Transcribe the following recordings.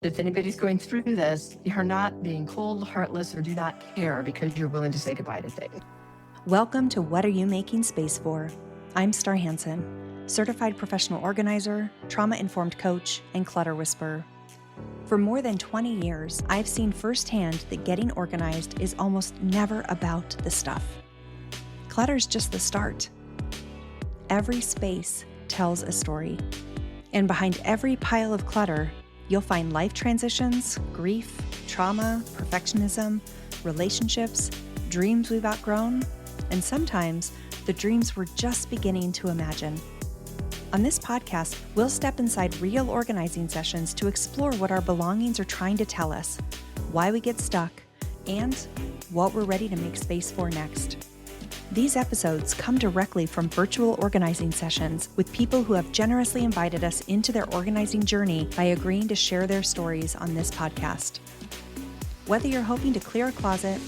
If anybody's going through this, you're not being cold, heartless, or do not care because you're willing to say goodbye to things. Welcome to What Are You Making Space For? I'm Star Hansen, certified professional organizer, trauma-informed coach, and clutter whisperer. For more than 20 years, I've seen firsthand that getting organized is almost never about the stuff. Clutter's just the start. Every space tells a story. And behind every pile of clutter, you'll find life transitions, grief, trauma, perfectionism, relationships, dreams we've outgrown, and sometimes the dreams we're just beginning to imagine. On this podcast, we'll step inside real organizing sessions to explore what our belongings are trying to tell us, why we get stuck, and what we're ready to make space for next. These episodes come directly from virtual organizing sessions with people who have generously invited us into their organizing journey by agreeing to share their stories on this podcast. Whether you're hoping to clear a closet,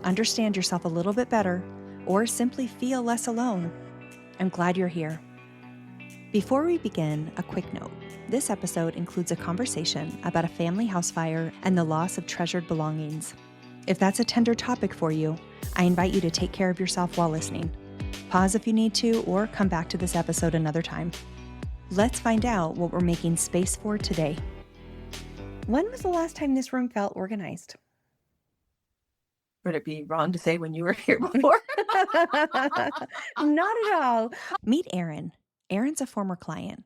understand yourself a little bit better, or simply feel less alone, I'm glad you're here. Before we begin, a quick note. This episode includes a conversation about a family house fire and the loss of treasured belongings. If that's a tender topic for you, I invite you to take care of yourself while listening. Pause if you need to, or come back to this episode another time. Let's find out what we're making space for today. When was the last time this room felt organized? Would it be wrong to say when you were here before? Not at all. Meet Erin. Erin's a former client.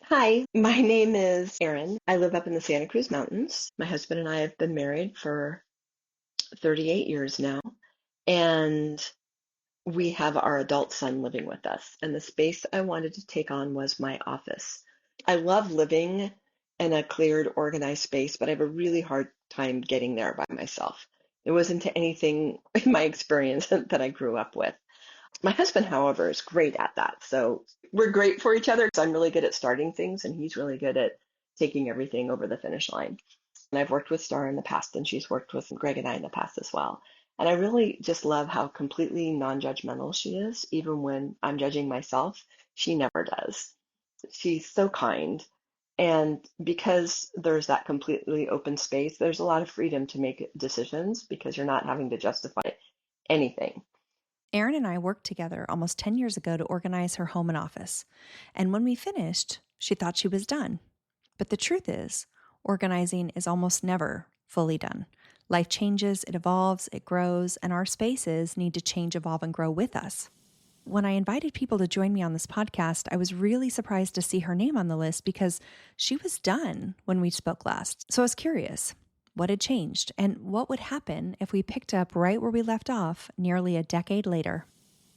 Hi, my name is Erin. I live up in the Santa Cruz Mountains. My husband and I have been married for 38 years now, and we have our adult son living with us. And the space I wanted to take on was my office. I love living in a cleared, organized space, but I have a really hard time getting there by myself. There wasn't anything in my experience that I grew up with. My husband, however, is great at that. So we're great for each other because I'm really good at starting things and he's really good at taking everything over the finish line. And I've worked with Star in the past and she's worked with Greg and I in the past as well. And I really just love how completely non-judgmental she is. Even when I'm judging myself, she never does. She's so kind. And because there's that completely open space, there's a lot of freedom to make decisions because you're not having to justify anything. Erin and I worked together almost 10 years ago to organize her home and office. And when we finished, she thought she was done. But the truth is, organizing is almost never fully done. Life changes, it evolves, it grows, and our spaces need to change, evolve, and grow with us. When I invited people to join me on this podcast, I was really surprised to see her name on the list because she was done when we spoke last. So I was curious. What had changed, and what would happen if we picked up right where we left off nearly a decade later?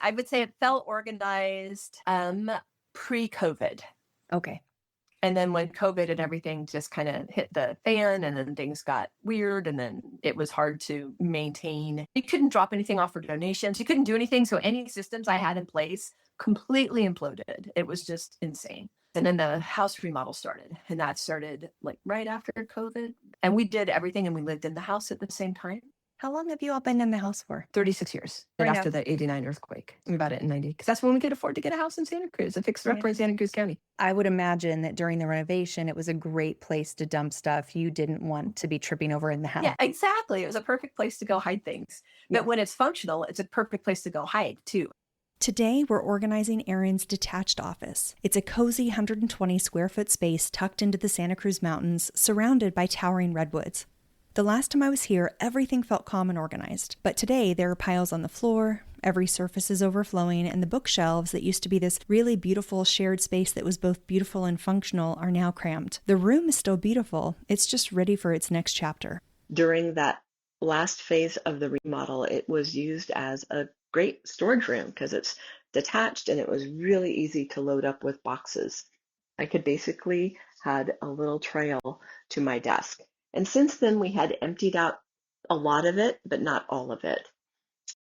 I would say it felt organized pre-COVID. Okay. And then when COVID and everything just kind of hit the fan and then things got weird and then it was hard to maintain. You couldn't drop anything off for donations. You couldn't do anything. So any systems I had in place completely imploded. It was just insane. And then the house remodel started, and that started like right after COVID. And we did everything and we lived in the house at the same time. How long have you all been in the house for? 36 years. Right after the 89 earthquake. We bought it in 90. Because that's when we could afford to get a house in Santa Cruz, a fixer upper in Santa Cruz County. I would imagine that during the renovation, it was a great place to dump stuff you didn't want to be tripping over in the house. Yeah, exactly. It was a perfect place to go hide things. But when it's functional, it's a perfect place to go hide too. Today, we're organizing Erin's detached office. It's a cozy 120 square foot space tucked into the Santa Cruz Mountains, surrounded by towering redwoods. The last time I was here, everything felt calm and organized. But today, there are piles on the floor, every surface is overflowing, and the bookshelves that used to be this really beautiful shared space that was both beautiful and functional are now crammed. The room is still beautiful, it's just ready for its next chapter. During that last phase of the remodel, it was used as a great storage room because it's detached and it was really easy to load up with boxes. I could basically had a little trail to my desk. And since then, we had emptied out a lot of it, but not all of it.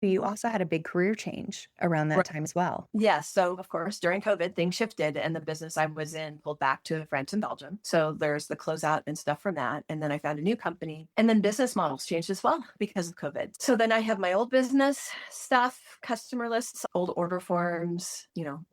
You also had a big career change around that time as well. Yes. So, of course, during COVID, things shifted and the business I was in pulled back to France and Belgium. So there's the closeout and stuff from that. And then I found a new company and then business models changed as well because of COVID. So then I have my old business stuff, customer lists, old order forms,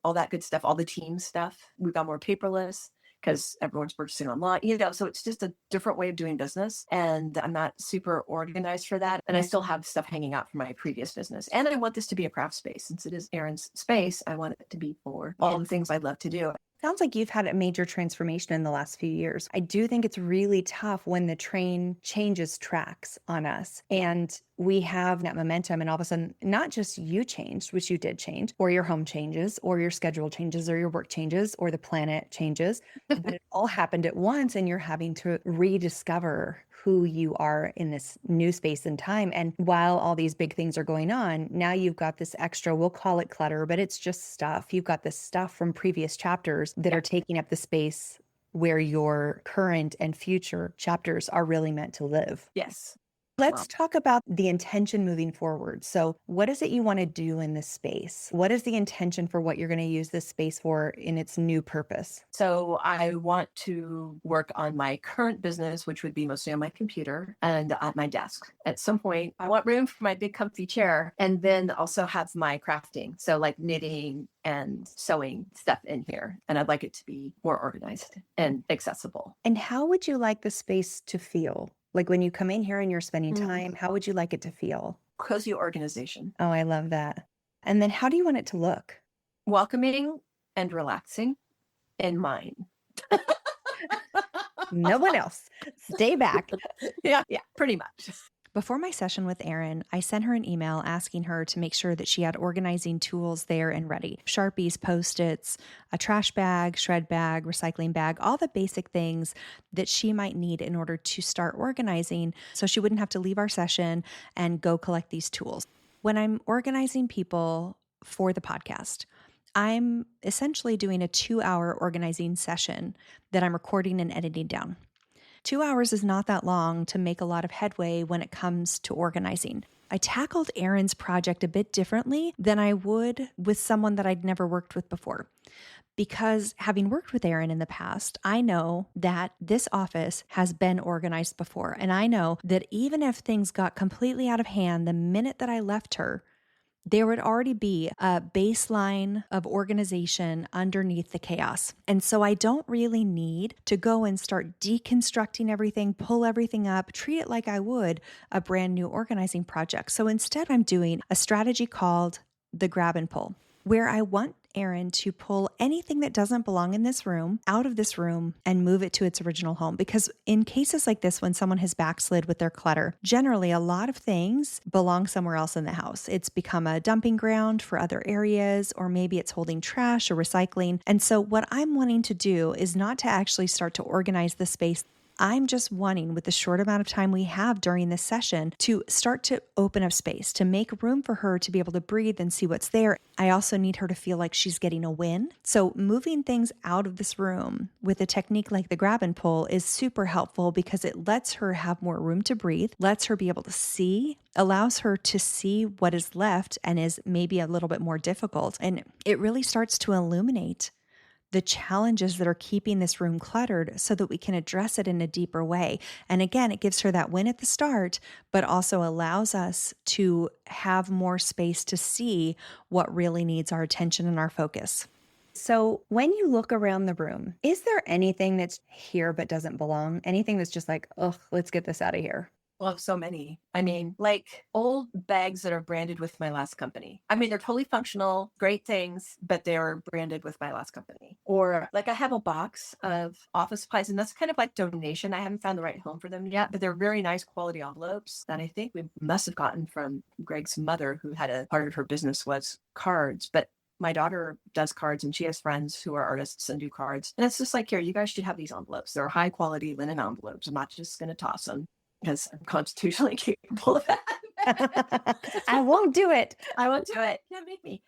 all that good stuff, all the team stuff. We've got more paperless. because everyone's purchasing online, you know, so it's just a different way of doing business. And I'm not super organized for that. And I still have stuff hanging out from my previous business. And I want this to be a craft space. Since it is Erin's space, I want it to be for all the things I love to do. Sounds like you've had a major transformation in the last few years. I do think it's really tough when the train changes tracks on us and we have that momentum and all of a sudden, not just you changed, which you did change, or your home changes, or your schedule changes, or your work changes, or the planet changes, but it all happened at once and you're having to rediscover who you are in this new space and time. And while all these big things are going on, now you've got this extra, we'll call it clutter, but it's just stuff. You've got this stuff from previous chapters that are taking up the space where your current and future chapters are really meant to live. Yes. Let's talk about the intention moving forward. So, what is it you want to do in this space? What is the intention for what you're going to use this space for in its new purpose? So I want to work on my current business, which would be mostly on my computer and at my desk. At some point, I want room for my big comfy chair and then also have my crafting. So like knitting and sewing stuff in here. And I'd like it to be more organized and accessible. And how would you like the space to feel? Like when you come in here and you're spending time, how would you like it to feel? Cozy organization. Oh, I love that. And then how do you want it to look? Welcoming and relaxing and mine. No one else. Stay back. Yeah, pretty much. Before my session with Erin, I sent her an email asking her to make sure that she had organizing tools there and ready. Sharpies, Post-its, a trash bag, shred bag, recycling bag, all the basic things that she might need in order to start organizing so she wouldn't have to leave our session and go collect these tools. When I'm organizing people for the podcast, I'm essentially doing a 2-hour organizing session that I'm recording and editing down. 2 hours is not that long to make a lot of headway when it comes to organizing. I tackled Erin's project a bit differently than I would with someone that I'd never worked with before. Because having worked with Erin in the past, I know that this office has been organized before. And I know that even if things got completely out of hand the minute that I left her, there would already be a baseline of organization underneath the chaos. And so I don't really need to go and start deconstructing everything, pull everything up, treat it like I would a brand new organizing project. So instead, I'm doing a strategy called the grab and pull, where I want Erin to pull anything that doesn't belong in this room out of this room and move it to its original home. Because in cases like this, when someone has backslid with their clutter, generally a lot of things belong somewhere else in the house. It's become a dumping ground for other areas, or maybe it's holding trash or recycling. And so what I'm wanting to do is not to actually start to organize the space. I'm just wanting, with the short amount of time we have during this session, to start to open up space, to make room for her to be able to breathe and see what's there. I also need her to feel like she's getting a win. So moving things out of this room with a technique like the grab and pull is super helpful because it lets her have more room to breathe, lets her be able to see, allows her to see what is left and is maybe a little bit more difficult. And it really starts to illuminate the challenges that are keeping this room cluttered so that we can address it in a deeper way. And again, it gives her that win at the start, but also allows us to have more space to see what really needs our attention and our focus. So when you look around the room, is there anything that's here but doesn't belong? Anything that's just like, oh, let's get this out of here? Well, so many. I mean, like old bags that are branded with my last company. I mean, they're totally functional, great things, but they're branded with my last company. Or like I have a box of office supplies, and that's kind of like donation. I haven't found the right home for them yet, but they're very nice quality envelopes that I think we must have gotten from Greg's mother, who had a part of her business was cards. But my daughter does cards and she has friends who are artists and do cards. And it's just like, here, you guys should have these envelopes. They're high quality linen envelopes. I'm not just going to toss them, because I'm constitutionally capable of that. I won't do it. I won't do it. Can't make me.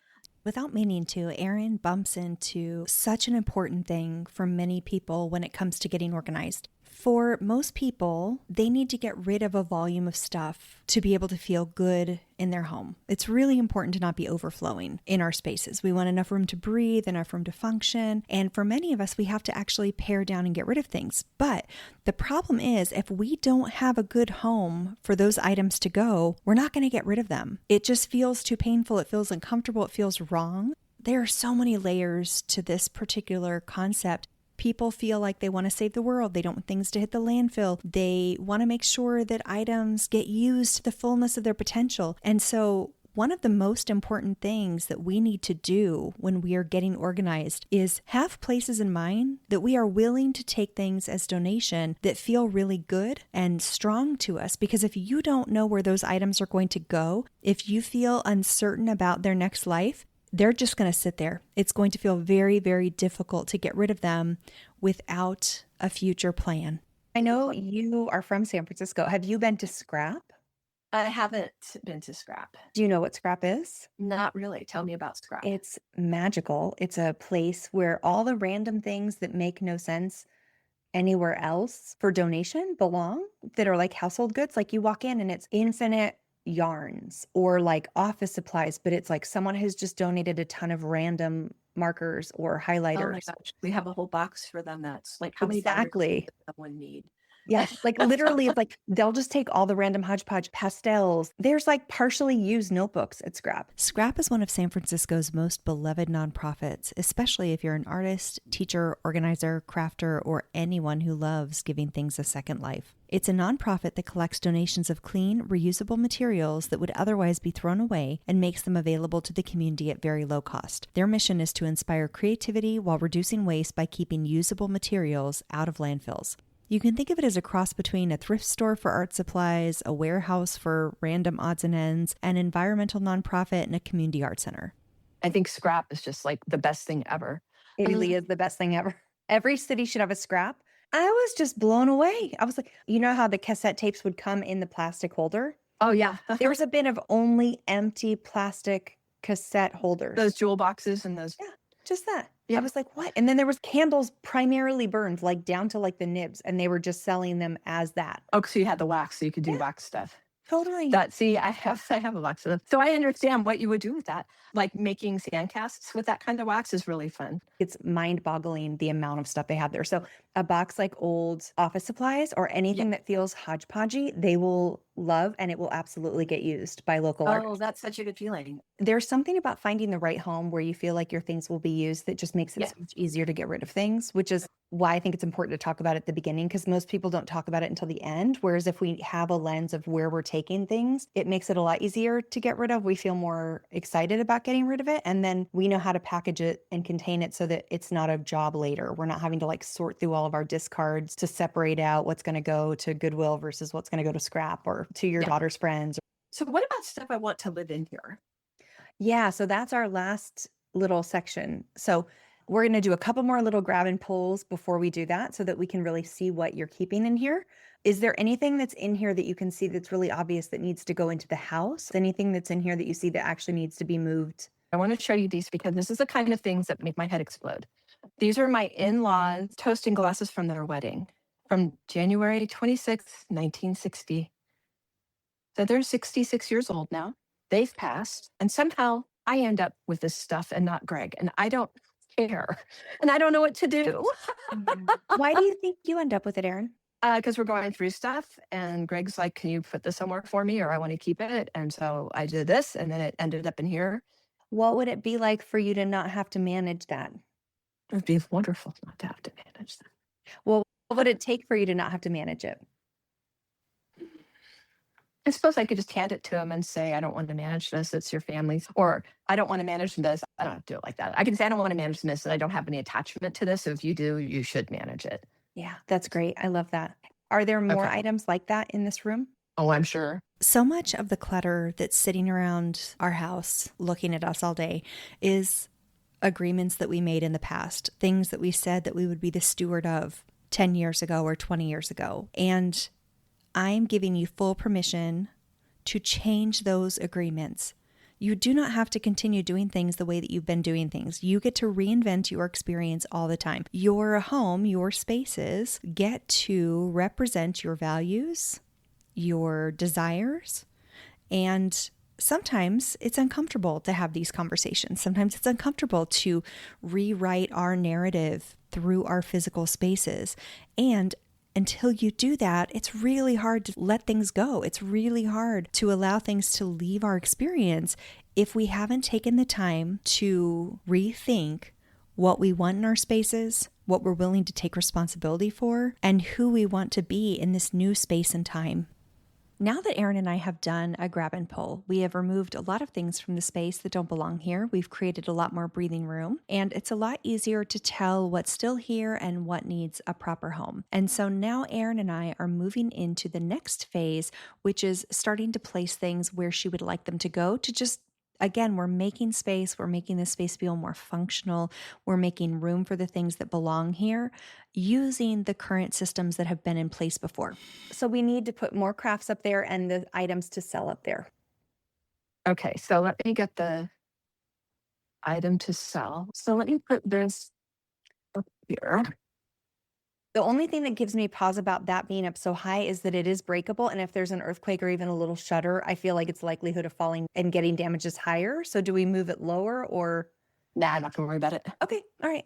Without meaning to, Erin bumps into such an important thing for many people when it comes to getting organized. For most people, they need to get rid of a volume of stuff to be able to feel good in their home. It's really important to not be overflowing in our spaces. We want enough room to breathe, enough room to function. And for many of us, we have to actually pare down and get rid of things. But the problem is, if we don't have a good home for those items to go, we're not going to get rid of them. It just feels too painful. It feels uncomfortable. It feels wrong. There are so many layers to this particular concept. people feel like they want to save the world. They don't want things to hit the landfill. They want to make sure that items get used to the fullness of their potential. And so one of the most important things that we need to do when we are getting organized is have places in mind that we are willing to take things as donation that feel really good and strong to us. Because if you don't know where those items are going to go, if you feel uncertain about their next life, they're just going to sit there. It's going to feel very, very difficult to get rid of them without a future plan. I know you are from San Francisco. Have you been to Scrap? I haven't been to Scrap. Do you know what Scrap is? Not really. Tell me about Scrap. It's magical. It's a place where all the random things that make no sense anywhere else for donation belong, that are like household goods. Like you walk in and it's infinite yarns or like office supplies, but it's like someone has just donated a ton of random markers or Oh my highlighters. gosh. We have a whole box for them that's like how many binders Exactly. does someone need? Yes, like literally, it's like they'll just take all the random hodgepodge pastels. There's like partially used notebooks at Scrap. Scrap is one of San Francisco's most beloved nonprofits, especially if you're an artist, teacher, organizer, crafter, or anyone who loves giving things a second life. It's a nonprofit that collects donations of clean, reusable materials that would otherwise be thrown away and makes them available to the community at very low cost. Their mission is to inspire creativity while reducing waste by keeping usable materials out of landfills. You can think of it as a cross between a thrift store for art supplies, a warehouse for random odds and ends, an environmental nonprofit, and a community art center. I think Scrap is just like the best thing ever. It really is the best thing ever. Every city should have a Scrap. I was just blown away. I was like, you know how the cassette tapes would come in the plastic holder? Oh, yeah. There was a bin of only empty plastic cassette holders. Those jewel boxes and those. Yeah, just that. Yeah. I was like, what? And then there was candles primarily burned, like down to like the nibs, and they were just selling them as that. Oh, so you had the wax, so you could do Yeah. wax stuff. Totally. I have a box of them. So I understand what you would do with that. Like making sandcasts with that kind of wax is really fun. It's mind-boggling the amount of stuff they have there. So a box like old office supplies or anything that feels hodgepodgey, they will love, and it will absolutely get used by local artists. Oh, that's such a good feeling. There's something about finding the right home where you feel like your things will be used that just makes it so much easier to get rid of things, which is why I think it's important to talk about it at the beginning, because most people don't talk about it until the end. Whereas if we have a lens of where we're taking things, it makes it a lot easier to get rid of. We feel more excited about getting rid of it. And then we know how to package it and contain it so that it's not a job later. We're not having to like sort through all of our discards to separate out what's going to go to Goodwill versus what's going to go to Scrap or to your daughter's friends. So what about stuff I want to live in here? Yeah, so that's our last little section. So we're going to do a couple more little grab and pulls before we do that so that we can really see what you're keeping in here. Is there anything that's in here that you can see that's really obvious that needs to go into the house? Anything that's in here that you see that actually needs to be moved? I want to show you these because this is the kind of things that make my head explode. These are my in-laws toasting glasses from their wedding from January 26th, 1960. So they're 66 years old now. They've passed. And somehow I end up with this stuff and not Greg. And I don't care. And I don't know what to do. Why do you think you end up with it, Erin? Because we're going through stuff. And Greg's like, can you put this somewhere for me? Or I want to keep it. And so I did this. And then it ended up in here. What would it be like for you to not have to manage that? It would be wonderful not to have to manage that. Well, what would it take for you to not have to manage it? I suppose I could just hand it to him and say, I don't want to manage this. It's your family's. Or I don't want to manage this. I don't have to do it like that. I can say, I don't want to manage this and I don't have any attachment to this. So if you do, you should manage it. Yeah, that's great. I love that. Are there more items like that in this room? Oh, I'm sure. So much of the clutter that's sitting around our house looking at us all day is agreements that we made in the past, things that we said that we would be the steward of 10 years ago or 20 years ago. And I'm giving you full permission to change those agreements. You do not have to continue doing things the way that you've been doing things. You get to reinvent your experience all the time. Your home, your spaces get to represent your values, your desires, and sometimes it's uncomfortable to have these conversations. Sometimes it's uncomfortable to rewrite our narrative through our physical spaces. And until you do that, it's really hard to let things go. It's really hard to allow things to leave our experience if we haven't taken the time to rethink what we want in our spaces, what we're willing to take responsibility for, and who we want to be in this new space and time. Now that Erin and I have done a grab and pull, we have removed a lot of things from the space that don't belong here. We've created a lot more breathing room, and it's a lot easier to tell what's still here and what needs a proper home. And so now Erin and I are moving into the next phase, which is starting to place things where she would like them to go, to just again, we're making space. We're making this space feel more functional. We're making room for the things that belong here using the current systems that have been in place before. So we need to put more crafts up there and the items to sell up there. Okay, so let me get the item to sell. So let me put this up here. The only thing that gives me pause about that being up so high is that it is breakable. And if there's an earthquake or even a little shudder, I feel like its likelihood of falling and getting damage is higher. So do we move it lower or? Nah, I'm not going to worry about it. Okay. All right.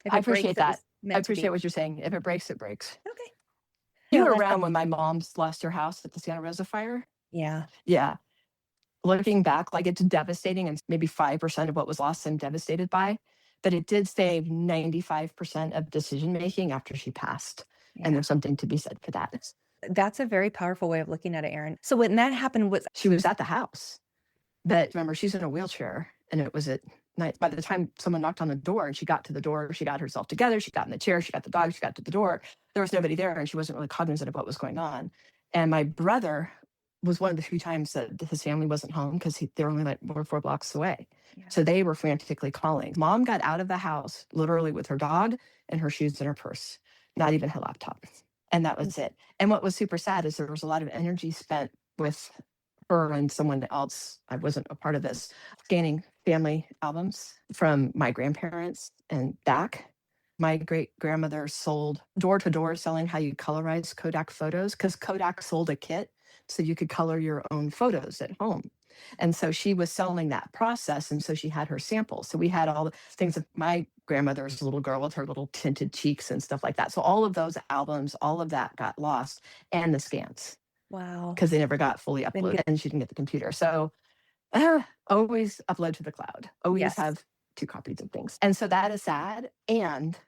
If I it breaks, appreciate it that. was I meant to be. appreciate what you're saying. If it breaks, it breaks. Okay. You Yeah, were let's around go. when my mom's lost her house at the Santa Rosa fire? Yeah. Yeah. Looking back, like it's devastating, and maybe 5% of what was lost I'm devastated by, but it did save 95% of decision making after she passed. And Yeah. there's something to be said for that. That's a very powerful way of looking at it, Erin. So when that happened, was She was at the house, but remember, she's in a wheelchair, and it was at night. By the time someone knocked on the door and she got to the door, she got herself together, she got in the chair, she got the dog, she got to the door. There was nobody there, and she wasn't really cognizant of what was going on. And my brother was one of the few times that his family wasn't home because they were only like 4 blocks away. Yeah. So they were frantically calling. Mom got out of the house literally with her dog and her shoes in her purse, not even her laptop. And that was it. And what was super sad is there was a lot of energy spent with her and someone else. I wasn't a part of this, scanning family albums from my grandparents and back. My great grandmother sold door to door, selling how you colorize Kodak photos, because Kodak sold a kit so you could color your own photos at home. And so she was selling that process. And so she had her samples. So we had all the things of my grandmother's little girl with her little tinted cheeks and stuff like that. So all of those albums, all of that got lost, and the scans, wow. because they never got fully Then uploaded get- and she didn't get the computer. So always upload to the cloud. Always Yes. have 2 copies of things. And so that is sad. And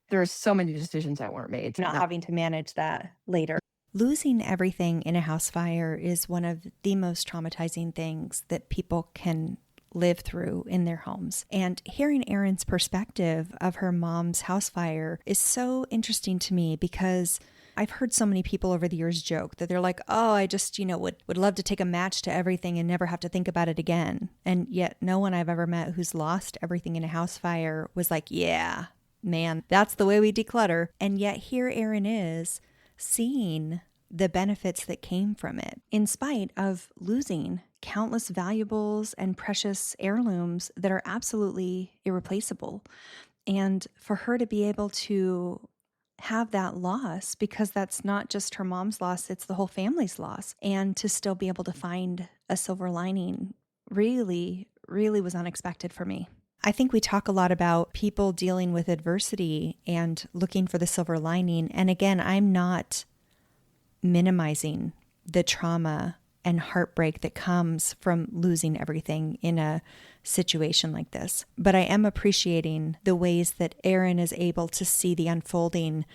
there's so many decisions that weren't made. not having to manage that later. Losing everything in a house fire is one of the most traumatizing things that people can live through in their homes. And hearing Erin's perspective of her mom's house fire is so interesting to me, because I've heard so many people over the years joke that they're like, oh, I just, would love to take a match to everything and never have to think about it again. And yet no one I've ever met who's lost everything in a house fire was like, yeah, man, that's the way we declutter. And yet here Erin is seeing the benefits that came from it, in spite of losing countless valuables and precious heirlooms that are absolutely irreplaceable. And for her to be able to have that loss, because that's not just her mom's loss, it's the whole family's loss, and to still be able to find a silver lining really, really was unexpected for me. I think we talk a lot about people dealing with adversity and looking for the silver lining. And again, I'm not minimizing the trauma and heartbreak that comes from losing everything in a situation like this. But I am appreciating the ways that Erin is able to see the unfolding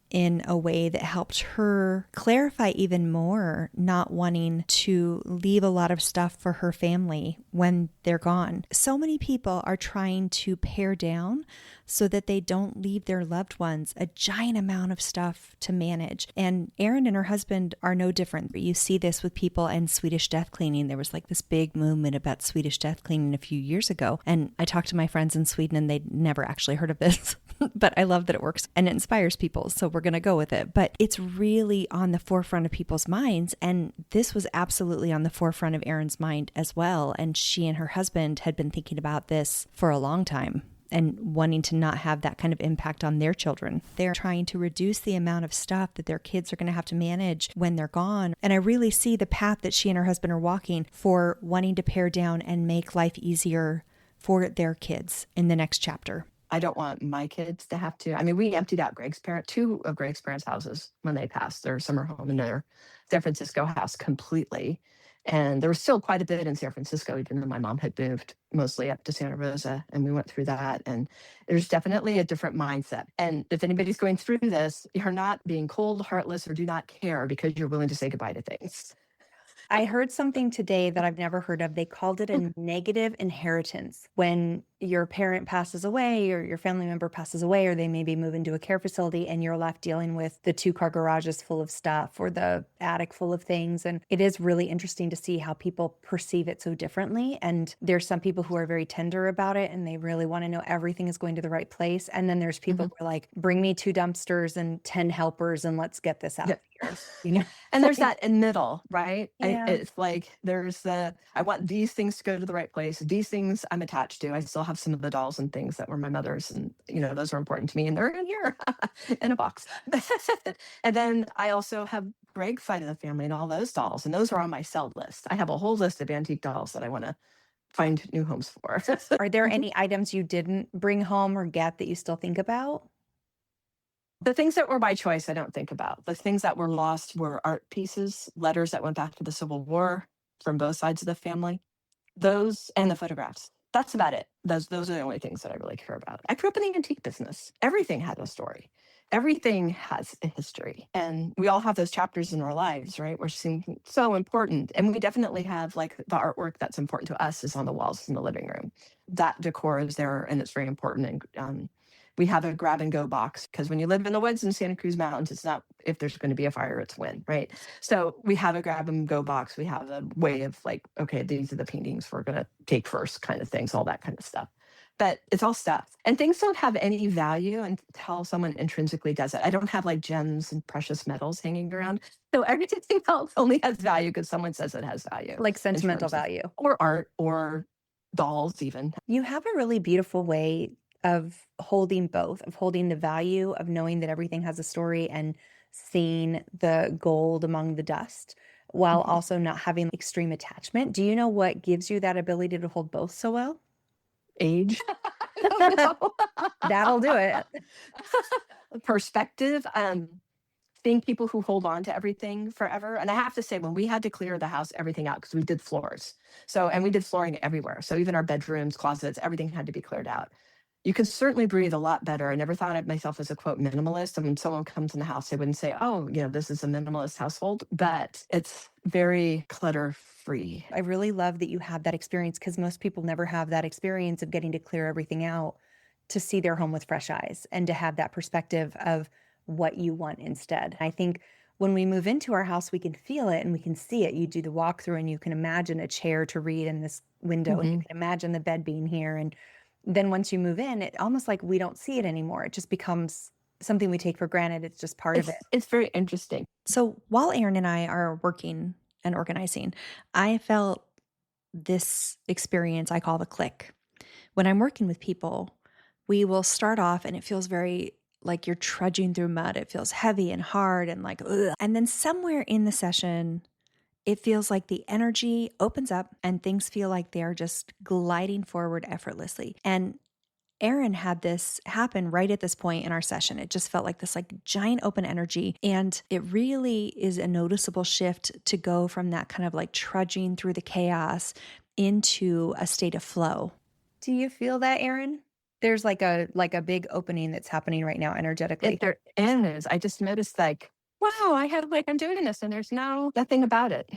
in a way that helped her clarify even more, not wanting to leave a lot of stuff for her family when they're gone. So many people are trying to pare down so that they don't leave their loved ones a giant amount of stuff to manage. And Erin and her husband are no different. You see this with people and Swedish death cleaning. There was like this big movement about Swedish death cleaning a few years ago. And I talked to my friends in Sweden and they'd never actually heard of this. But I love that it works and it inspires people. So we're going to go with it. But it's really on the forefront of people's minds. And this was absolutely on the forefront of Erin's mind as well. And she and her husband had been thinking about this for a long time and wanting to not have that kind of impact on their children. They're trying to reduce the amount of stuff that their kids are going to have to manage when they're gone. And I really see the path that she and her husband are walking for wanting to pare down and make life easier for their kids in the next chapter. I don't want my kids to have to. I mean, we emptied out two of Greg's parents' houses when they passed, their summer home and their San Francisco house completely. And there was still quite a bit in San Francisco, even though my mom had moved mostly up to Santa Rosa, and we went through that. And there's definitely a different mindset. And if anybody's going through this, you're not being cold, heartless, or do not care because you're willing to say goodbye to things. I heard something today that I've never heard of. They called it a negative inheritance. When your parent passes away or your family member passes away, or they maybe move into a care facility and you're left dealing with the two-car garages full of stuff or the attic full of things. And it is really interesting to see how people perceive it so differently. And there's some people who are very tender about it and they really want to know everything is going to the right place. And then there's people Mhm. who are like, bring me 2 dumpsters and 10 helpers and let's get this out Yeah. of here. You know? And there's that in middle, right? Yeah. It's like there's I want these things to go to the right place. These things I'm attached to. I still have some of the dolls and things that were my mother's, and those are important to me, and they're in here in a box. And then I also have Greg's side of the family and all those dolls, and those are on my sell list. I have a whole list of antique dolls that I want to find new homes for. Are there any items you didn't bring home or get that you still think about? The things that were by choice, I don't think about. The things that were lost were art pieces, letters that went back to the Civil War from both sides of the family. Those and the photographs. That's about it. Those are the only things that I really care about. I grew up in the antique business. Everything had a story. Everything has a history. And we all have those chapters in our lives, right? Which seem so important. And we definitely have like the artwork that's important to us is on the walls in the living room. That decor is there and it's very important. And we have a grab and go box because when you live in the woods in Santa Cruz Mountains, it's not if there's going to be a fire, it's when, right? So we have a grab and go box. We have a way of like, okay, these are the paintings we're going to take first, kind of things, all that kind of stuff. But it's all stuff. And things don't have any value until someone intrinsically does it. I don't have like gems and precious metals hanging around. So everything else only has value because someone says it has value. Like sentimental value. Or art or dolls, even. You have a really beautiful way of holding both, of holding the value of knowing that everything has a story and seeing the gold among the dust while Mhm. also not having extreme attachment. Do you know what gives you that ability to hold both so well? Age. I don't know. That'll do it. Perspective. Seeing people who hold on to everything forever. And I have to say, when we had to clear the house, everything out, because we did floors. So, and we did flooring everywhere. So even our bedrooms, closets, everything had to be cleared out. You can certainly breathe a lot better. I never thought of myself as a quote minimalist. I mean, someone comes in the house, they wouldn't say, oh, this is a minimalist household, but it's very clutter free. I really love that you have that experience because most people never have that experience of getting to clear everything out to see their home with fresh eyes and to have that perspective of what you want instead. I think when we move into our house, we can feel it and we can see it. You do the walkthrough and you can imagine a chair to read in this window and you can imagine the bed being here. And then once you move in, it almost like we don't see it anymore. It just becomes something we take for granted. It's just part of it. It's very interesting. So while Erin and I are working and organizing, I felt this experience I call the click. When I'm working with people, we will start off and it feels very like you're trudging through mud. It feels heavy and hard and like, ugh. And then somewhere in the session, it feels like the energy opens up and things feel like they're just gliding forward effortlessly. And Erin had this happen right at this point in our session. It just felt like this like giant open energy. And it really is a noticeable shift to go from that kind of like trudging through the chaos into a state of flow. Do you feel that, Erin? There's like a big opening that's happening right now energetically. There is. I just noticed like, wow, I'm doing this and there's nothing about it.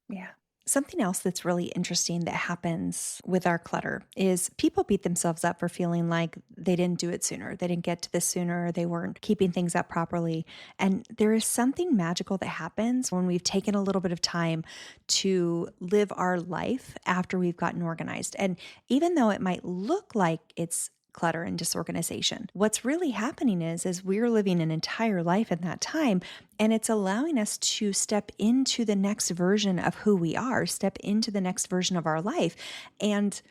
Yeah. Something else that's really interesting that happens with our clutter is people beat themselves up for feeling like they didn't do it sooner. They didn't get to this sooner. They weren't keeping things up properly. And there is something magical that happens when we've taken a little bit of time to live our life after we've gotten organized. And even though it might look like it's clutter and disorganization, what's really happening is we're living an entire life in that time, and it's allowing us to step into the next version of who we are, step into the next version of our life. And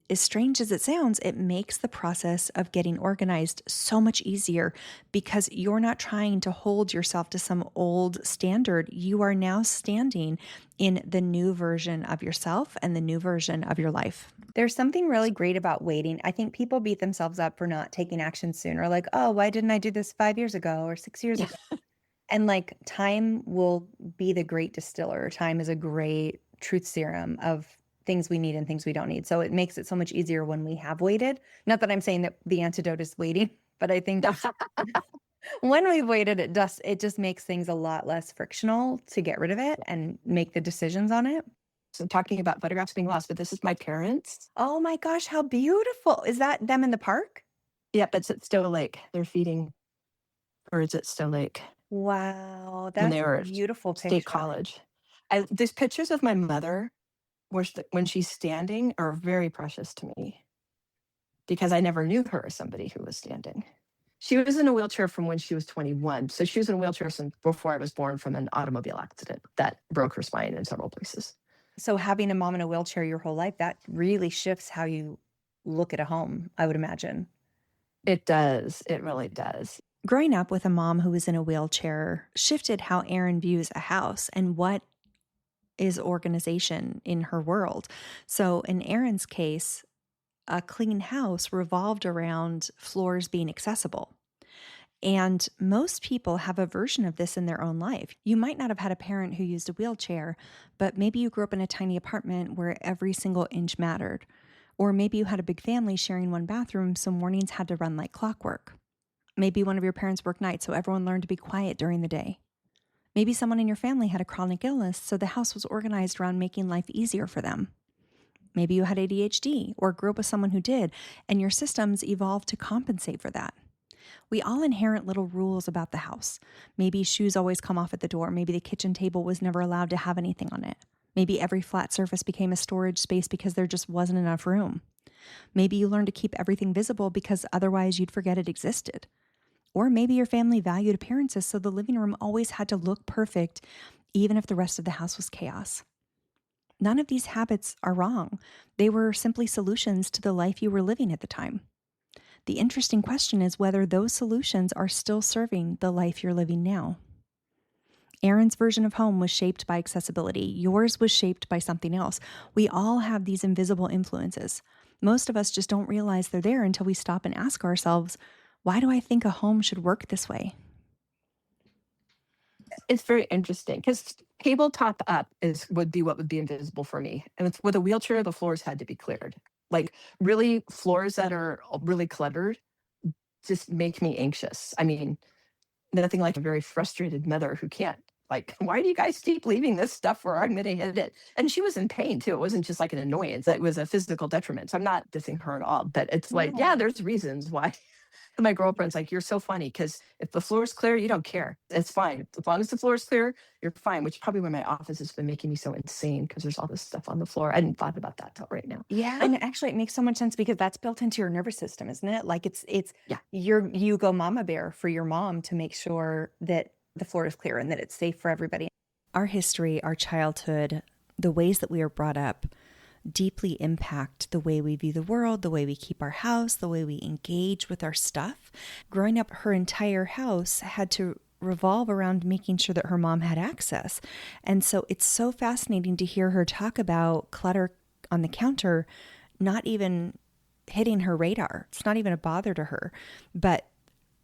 as strange as it sounds, it makes the process of getting organized so much easier because you're not trying to hold yourself to some old standard. You are now standing in the new version of yourself and the new version of your life. There's something really great about waiting. I think people beat themselves up for not taking action sooner. Like, oh, why didn't I do this 5 years ago or 6 years ago? And like time will be the great distiller. Time is a great truth serum of things we need and things we don't need. So it makes it so much easier when we have waited. Not that I'm saying that the antidote is waiting, but I think when we've waited, it just makes things a lot less frictional to get rid of it and make the decisions on it. So talking about photographs being lost, but this is my parents. Oh my gosh, how beautiful. Is that them in the park? Yep, it's at Stowe Lake. They're feeding birds at Stowe Lake Wow, when that's they a were at beautiful State picture. College. These pictures of my mother, when she's standing, are very precious to me because I never knew her as somebody who was standing. She was in a wheelchair from when she was 21. So she was in a wheelchair since before I was born from an automobile accident that broke her spine in several places. So having a mom in a wheelchair your whole life, that really shifts how you look at a home, I would imagine. It does. It really does. Growing up with a mom who was in a wheelchair shifted how Erin views a house and what is organization in her world. So in Erin's case, a clean house revolved around floors being accessible. And most people have a version of this in their own life. You might not have had a parent who used a wheelchair, but maybe you grew up in a tiny apartment where every single inch mattered. Or maybe you had a big family sharing one bathroom, so mornings had to run like clockwork. Maybe one of your parents worked nights, so everyone learned to be quiet during the day. Maybe someone in your family had a chronic illness, so the house was organized around making life easier for them. Maybe you had ADHD or grew up with someone who did, and your systems evolved to compensate for that. We all inherit little rules about the house. Maybe shoes always come off at the door. Maybe the kitchen table was never allowed to have anything on it. Maybe every flat surface became a storage space because there just wasn't enough room. Maybe you learned to keep everything visible because otherwise you'd forget it existed. Or maybe your family valued appearances, so the living room always had to look perfect, even if the rest of the house was chaos. None of these habits are wrong. They were simply solutions to the life you were living at the time. The interesting question is whether those solutions are still serving the life you're living now. Erin's version of home was shaped by accessibility. Yours was shaped by something else. We all have these invisible influences. Most of us just don't realize they're there until we stop and ask ourselves, why do I think a home should work this way? It's very interesting because tabletop up would be what would be invisible for me. And with a wheelchair, the floors had to be cleared. Like really floors that are really cluttered just make me anxious. I mean, nothing like a very frustrated mother who can't like, why do you guys keep leaving this stuff where I'm gonna hit it? And she was in pain too. It wasn't just like an annoyance, it was a physical detriment. So I'm not dissing her at all, but it's like, yeah, No. there's reasons why. My girlfriend's like, you're so funny because if the floor is clear, you don't care. It's fine. As long as the floor is clear, you're fine, which is probably why my office has been making me so insane because there's all this stuff on the floor. I hadn't thought about that till right now. Yeah, and actually it makes so much sense because that's built into your nervous system, isn't it? Like it's Yeah. you go mama bear for your mom to make sure that the floor is clear and that it's safe for everybody. Our history, our childhood, the ways that we are brought up deeply impact the way we view the world, the way we keep our house, the way we engage with our stuff. Growing up, her entire house had to revolve around making sure that her mom had access. And so it's so fascinating to hear her talk about clutter on the counter, not even hitting her radar. It's not even a bother to her. But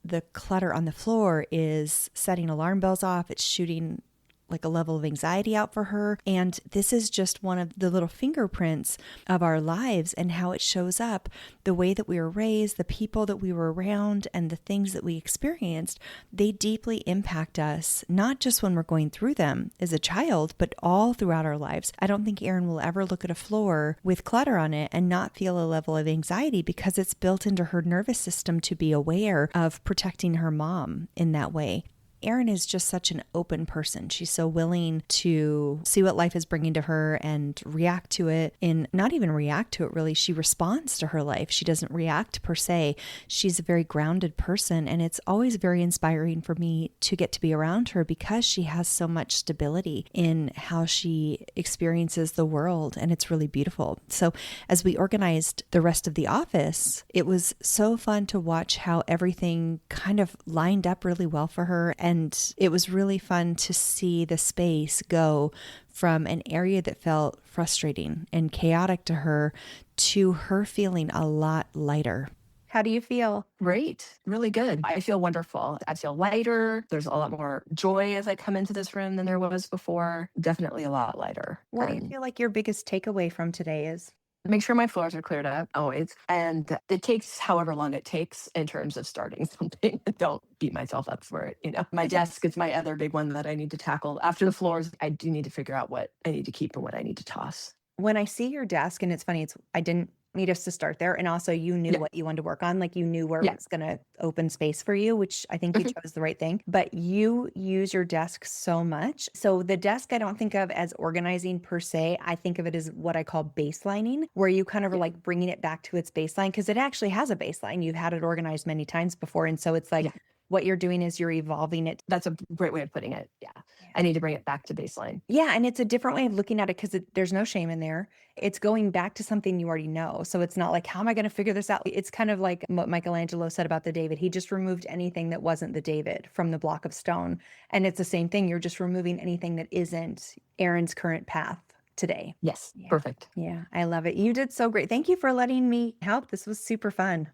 the clutter on the floor is setting alarm bells off. It's shooting like a level of anxiety out for her. And this is just one of the little fingerprints of our lives and how it shows up, the way that we were raised, the people that we were around, and the things that we experienced. They deeply impact us, not just when we're going through them as a child, but all throughout our lives. I don't think Erin will ever look at a floor with clutter on it and not feel a level of anxiety because it's built into her nervous system to be aware of protecting her mom in that way. Erin is just such an open person. She's so willing to see what life is bringing to her and react to it. And not even react to it, really. She responds to her life. She doesn't react per se. She's a very grounded person. And it's always very inspiring for me to get to be around her because she has so much stability in how she experiences the world. And it's really beautiful. So as we organized the rest of the office, it was so fun to watch how everything kind of lined up really well for her. And it was really fun to see the space go from an area that felt frustrating and chaotic to her feeling a lot lighter. How do you feel? Great. Really good. I feel wonderful. I feel lighter. There's a lot more joy as I come into this room than there was before. Definitely a lot lighter. What do you feel like your biggest takeaway from today is? Make sure my floors are cleared up always. And it takes however long it takes in terms of starting something. Don't beat myself up for it. My desk is my other big one that I need to tackle. After the floors, I do need to figure out what I need to keep and what I need to toss. When I see your desk, and it's funny, I didn't need us to start there. And also you knew Yeah. what you wanted to work on. Like you knew where it Yeah. was going to open space for you, which I think you Mhm. chose the right thing. But you use your desk so much. So the desk I don't think of as organizing per se. I think of it as what I call baselining, where you kind of are Yeah. like bringing it back to its baseline because it actually has a baseline. You've had it organized many times before. And so it's like Yeah. what you're doing is you're evolving it. That's a great way of putting it. Yeah. I need to bring it back to baseline. Yeah, and it's a different way of looking at it because there's no shame in there. It's going back to something you already know. So it's not like, how am I going to figure this out? It's kind of like what Michelangelo said about the David. He just removed anything that wasn't the David from the block of stone. And it's the same thing. You're just removing anything that isn't Erin's current path today. Yes. Yeah. Perfect. Yeah, I love it. You did so great. Thank you for letting me help. This was super fun.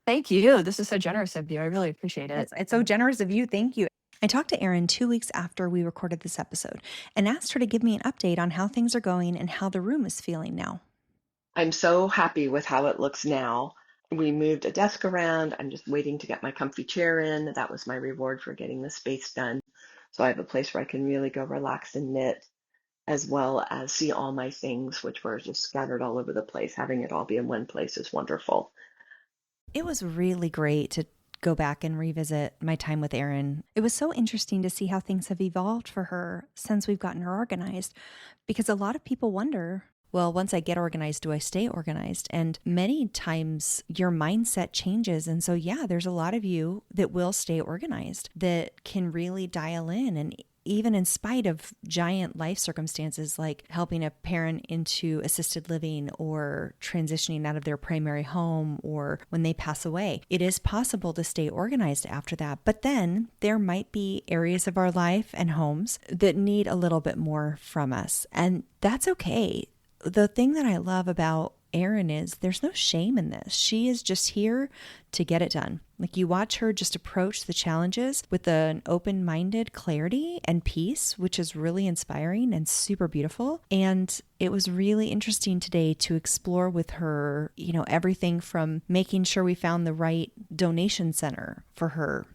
Thank you. This is so generous of you. I really appreciate it. It's so generous of you. Thank you. I talked to Erin 2 weeks after we recorded this episode and asked her to give me an update on how things are going and how the room is feeling now. I'm so happy with how it looks now. We moved a desk around. I'm just waiting to get my comfy chair in. That was my reward for getting the space done. So I have a place where I can really go relax and knit, as well as see all my things, which were just scattered all over the place. Having it all be in one place is wonderful. It was really great to go back and revisit my time with Erin. It was so interesting to see how things have evolved for her since we've gotten her organized, because a lot of people wonder, well, once I get organized, do I stay organized? And many times your mindset changes. And so, yeah, there's a lot of you that will stay organized, that can really dial in. And even in spite of giant life circumstances like helping a parent into assisted living or transitioning out of their primary home or when they pass away, it is possible to stay organized after that. But then there might be areas of our life and homes that need a little bit more from us. And that's okay. The thing that I love about Erin is there's no shame in this. She is just here to get it done. Like you watch her just approach the challenges with an open-minded clarity and peace, which is really inspiring and super beautiful. And it was really interesting today to explore with her, everything from making sure we found the right donation center for her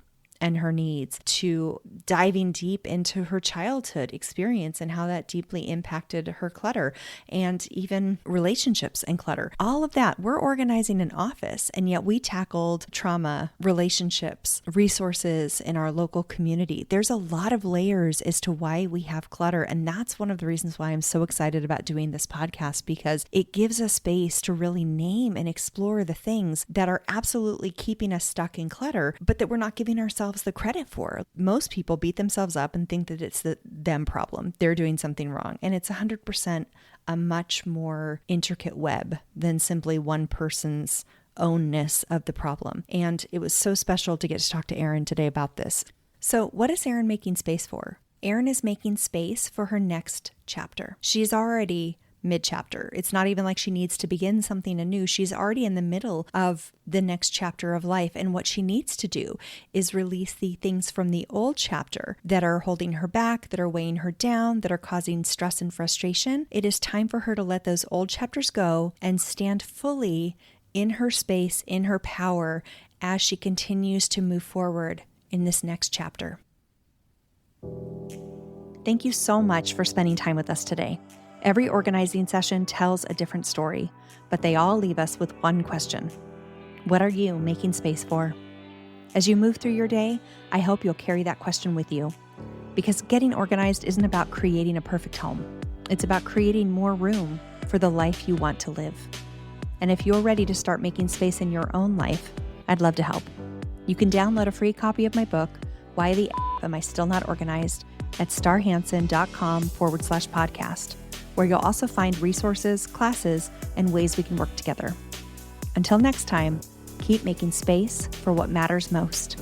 and her needs, to diving deep into her childhood experience and how that deeply impacted her clutter and even relationships and clutter. All of that. We're organizing an office, and yet we tackled trauma, relationships, resources in our local community. There's a lot of layers as to why we have clutter. And that's one of the reasons why I'm so excited about doing this podcast, because it gives us space to really name and explore the things that are absolutely keeping us stuck in clutter, but that we're not giving ourselves the credit for. Most people beat themselves up and think that it's the them problem. They're doing something wrong. And it's 100% a much more intricate web than simply one person's ownness of the problem. And it was so special to get to talk to Erin today about this. So what is Erin making space for? Erin is making space for her next chapter. She's already mid-chapter. It's not even like she needs to begin something anew. She's already in the middle of the next chapter of life. And what she needs to do is release the things from the old chapter that are holding her back, that are weighing her down, that are causing stress and frustration. It is time for her to let those old chapters go and stand fully in her space, in her power, as she continues to move forward in this next chapter. Thank you so much for spending time with us today. Every organizing session tells a different story, but they all leave us with one question. What are you making space for? As you move through your day, I hope you'll carry that question with you. Because getting organized isn't about creating a perfect home. It's about creating more room for the life you want to live. And if you're ready to start making space in your own life, I'd love to help. You can download a free copy of my book, Why the F Am I Still Not Organized, at starhanson.com/podcast, where you'll also find resources, classes, and ways we can work together. Until next time, keep making space for what matters most.